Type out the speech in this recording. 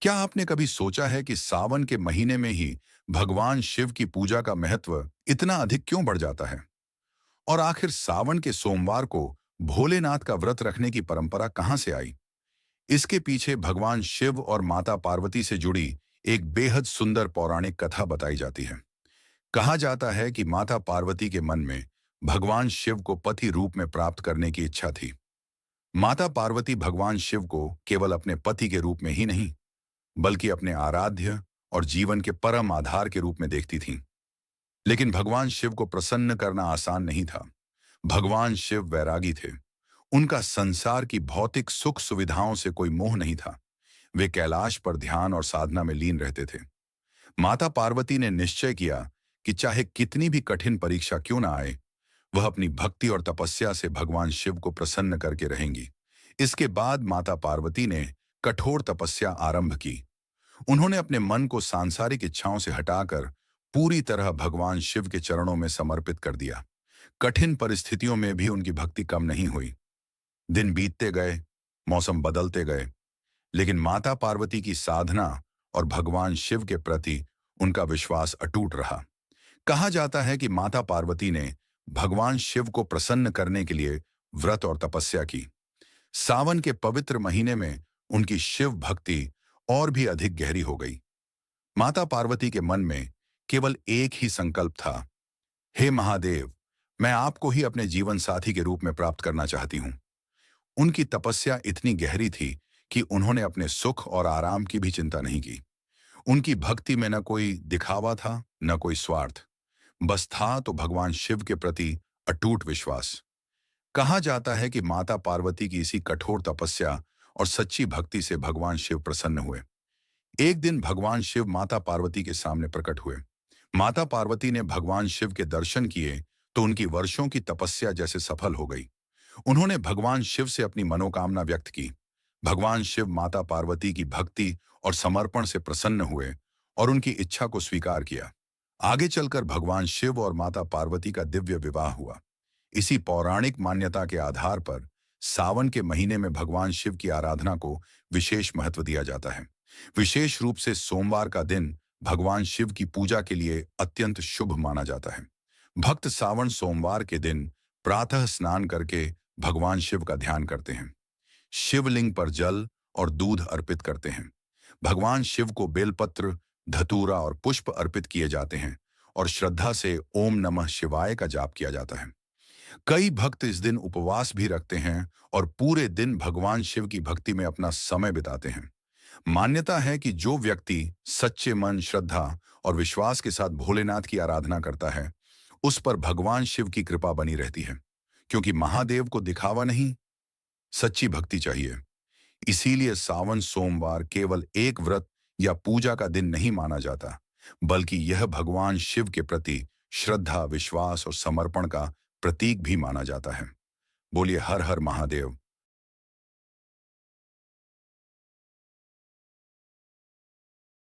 क्या आपने कभी सोचा है कि सावन के महीने में ही भगवान शिव की पूजा का महत्व इतना अधिक क्यों बढ़ जाता है? और आखिर सावन के सोमवार को भोलेनाथ का व्रत रखने की परंपरा कहां से आई? इसके पीछे भगवान शिव और माता पार्वती से जुड़ी एक बेहद सुंदर पौराणिक कथा बताई जाती है। कहा जाता है कि माता पार्वती के मन में भगवान शिव को पति रूप में प्राप्त करने की इच्छा थी। माता पार्वती भगवान शिव को केवल अपने पति के रूप में ही नहीं, बल्कि अपने आराध्य और जीवन के परम आधार के रूप में देखती थीं। लेकिन भगवान शिव को प्रसन्न करना आसान नहीं था। भगवान शिव वैरागी थे। उनका संसार की भौतिक सुख सुविधाओं से कोई मोह नहीं था। वे कैलाश पर ध्यान और साधना में लीन रहते थे। माता पार्वती ने निश्चय किया कि चाहे कितनी भी कठिन परीक्षा क्यों ना आए, वह अपनी भक्ति और तपस्या से भगवान शिव को प्रसन्न करके रहेंगी। इसके बाद माता पार्वती ने कठोर तपस्या आरंभ की। उन्होंने अपने मन को सांसारिक इच्छाओं से हटाकर पूरी तरह भगवान शिव के चरणों में समर्पित कर दिया। कठिन परिस्थितियों में भी उनकी भक्ति कम नहीं हुई। दिन बीतते गए, मौसम बदलते गए, लेकिन माता पार्वती की साधना और भगवान शिव के प्रति उनका विश्वास अटूट रहा। कहा जाता है कि माता पार्वती ने भगवान शिव को प्रसन्न करने के लिए व्रत और तपस्या की। सावन के पवित्र महीने में उनकी शिव भक्ति और भी अधिक गहरी हो गई। माता पार्वती के मन में केवल एक ही संकल्प था, हे महादेव, मैं आपको ही अपने जीवन साथी के रूप में प्राप्त करना चाहती हूँ। उनकी तपस्या इतनी गहरी थी कि उन्होंने अपने सुख और आराम की भी चिंता नहीं की। उनकी भक्ति में न कोई दिखावा था, न कोई स्वार्थ। बस था तो भगवान शिव के प्रति अटूट विश्वास। कहा जाता है कि माता पार्वती की इसी कठोर तपस्या और सच्ची भक्ति से भगवान शिव प्रसन्न हुए। एक दिन भगवान शिव माता पार्वती के सामने प्रकट हुए। माता पार्वती ने भगवान शिव के दर्शन किए तो उनकी वर्षों की तपस्या जैसे सफल हो गई। उन्होंने भगवान शिव से अपनी मनोकामना व्यक्त की। भगवान शिव माता पार्वती की भक्ति और समर्पण से प्रसन्न हुए और उनकी इच्छा को स्वीकार किया। आगे चलकर भगवान शिव और माता पार्वती का दिव्य विवाह हुआ। इसी पौराणिक मान्यता के आधार पर सावन के महीने में भगवान शिव की आराधना को विशेष महत्व दिया जाता है। विशेष रूप से सोमवार का दिन भगवान शिव की पूजा के लिए अत्यंत शुभ माना जाता है। भक्त सावन सोमवार के दिन प्रातः स्नान करके भगवान शिव का ध्यान करते हैं। शिवलिंग पर जल और दूध अर्पित करते हैं। भगवान शिव को बेलपत्र, धतूरा और पुष्प अर्पित किए जाते हैं और श्रद्धा से ओम नमः शिवाय का जाप किया जाता है। कई भक्त इस दिन उपवास भी रखते हैं और पूरे दिन भगवान शिव की भक्ति में अपना समय बिताते हैं। मान्यता है कि जो व्यक्ति सच्चे मन, श्रद्धा और विश्वास के साथ भोलेनाथ की आराधना करता है, उस पर भगवान शिव की कृपा बनी रहती है, क्योंकि महादेव को दिखावा नहीं, सच्ची भक्ति चाहिए। इसीलिए सावन सोमवार केवल एक व्रत या पूजा का दिन नहीं माना जाता, बल्कि यह भगवान शिव के प्रति श्रद्धा, विश्वास और समर्पण का प्रतीक भी माना जाता है। बोलिए हर हर महादेव।